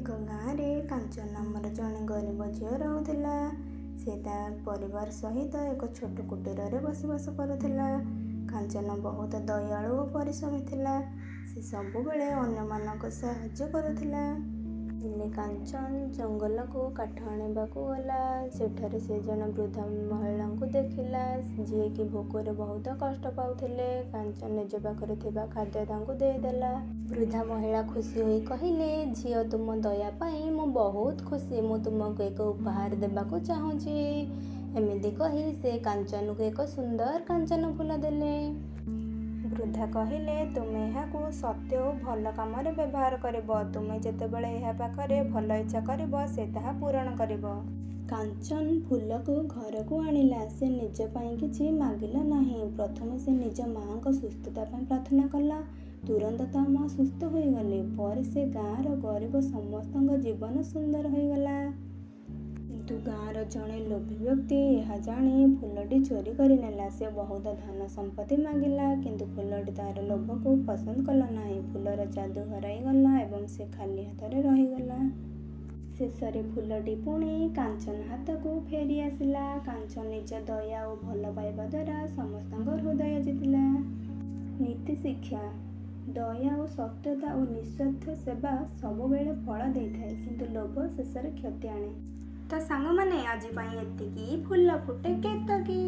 ଏକ ଗାଁରେ କାଞ୍ଚନ ନାମର ଜଣେ ଗରିବ ଝିଅ ରହୁଥିଲା। ସେ ତା ପରିବାର ସହିତ ଏକ ଛୋଟ କୁଟୀରରେ ବସବାସ କରୁଥିଲା। କାଞ୍ଚନ ବହୁତ ଦୟାଳୁ ଓ ପରିଶ୍ରମୀ ଥିଲା। ସେ ସବୁବେଳେ ଅନ୍ୟମାନଙ୍କୁ ସାହାଯ୍ୟ କରୁଥିଲା। ଦିନେ କାଞ୍ଚନ ଜଙ୍ଗଲକୁ କାଠ ଆଣିବାକୁ ଗଲା। ସେଠାରେ ସେ ଜଣେ ବୃଦ୍ଧ ମହିଳାଙ୍କୁ ଦେଖିଲା, ଯିଏକି ଭୋକରେ ବହୁତ କଷ୍ଟ ପାଉଥିଲେ। କାଞ୍ଚନ ନିଜ ପାଖରେ ଥିବା ଖାଦ୍ୟ ତାଙ୍କୁ ଦେଇଦେଲା। ବୃଦ୍ଧା ମହିଳା ଖୁସି ହୋଇ କହିଲେ, ଝିଅ, ତୁମ ଦୟା ପାଇଁ ମୁଁ ବହୁତ ଖୁସି। ମୁଁ ତୁମକୁ ଏକ ଉପହାର ଦେବାକୁ ଚାହୁଁଛି। ଏମିତି କହି ସେ କାଞ୍ଚନକୁ ଏକ ସୁନ୍ଦର କାଞ୍ଚନ ଫୁଲ ଦେଲେ। ବୃଦ୍ଧା କହିଲେ, ତୁମେ ଏହାକୁ ସତ୍ୟ ଓ ଭଲ କାମରେ ବ୍ୟବହାର କରିବ। ତୁମେ ଯେତେବେଳେ ଏହା ପାଖରେ ଭଲ ଇଚ୍ଛା କରିବ, ସେ ତାହା ପୂରଣ କରିବ। କାଞ୍ଚନ ଫୁଲକୁ ଘରକୁ ଆଣିଲା। ସେ ନିଜ ପାଇଁ କିଛି ମାଗିଲା ନାହିଁ। ପ୍ରଥମେ ସେ ନିଜ ମାଆଙ୍କ ସୁସ୍ଥତା ପାଇଁ ପ୍ରାର୍ଥନା କଲା। ତୁରନ୍ତ ତା ମା ସୁସ୍ଥ ହୋଇଗଲେ। ପରେ ସେ ଗାଁର ଗରିବ ସମସ୍ତଙ୍କ ଜୀବନ ସୁନ୍ଦର ହୋଇଗଲା। କିନ୍ତୁ ଗାଁର ଜଣେ ଲୋଭୀ ବ୍ୟକ୍ତି ଏହା ଜାଣି ଫୁଲଟି ଚୋରି କରିନେଲା। ସେ ବହୁତ ଧନ ସମ୍ପତ୍ତି ମାଗିଲା, କିନ୍ତୁ ଫୁଲଟି ତାର ଲୋଭକୁ ପସନ୍ଦ କଲା ନାହିଁ। ଫୁଲର ଯାଦୁ ହରାଇଗଲା ଏବଂ ସେ ଖାଲି ହାତରେ ରହିଗଲା। ଶେଷରେ ଫୁଲଟି ପୁଣି କାଞ୍ଚନ ହାତକୁ ଫେରି ଆସିଲା। କାଞ୍ଚନ ନିଜ ଦୟା ଓ ଭଲ ପାଇବା ଦ୍ୱାରା ସମସ୍ତଙ୍କ ହୃଦୟ ଜିତିଲା। ନୀତି ଶିକ୍ଷା: ଦୟା ଓ ସତ୍ୟତା ଓ ନିଃସ୍ୱାର୍ଥ ସେବା ସବୁବେଳେ ଫଳ ଦେଇଥାଏ, କିନ୍ତୁ ଲୋଭ ଶେଷରେ କ୍ଷତି ଆଣେ। ତ ସାଙ୍ଗମାନେ, ଆଜି ପାଇଁ ଏତିକି। ଫୁଲ ଫୁଟେ କେତକୀ।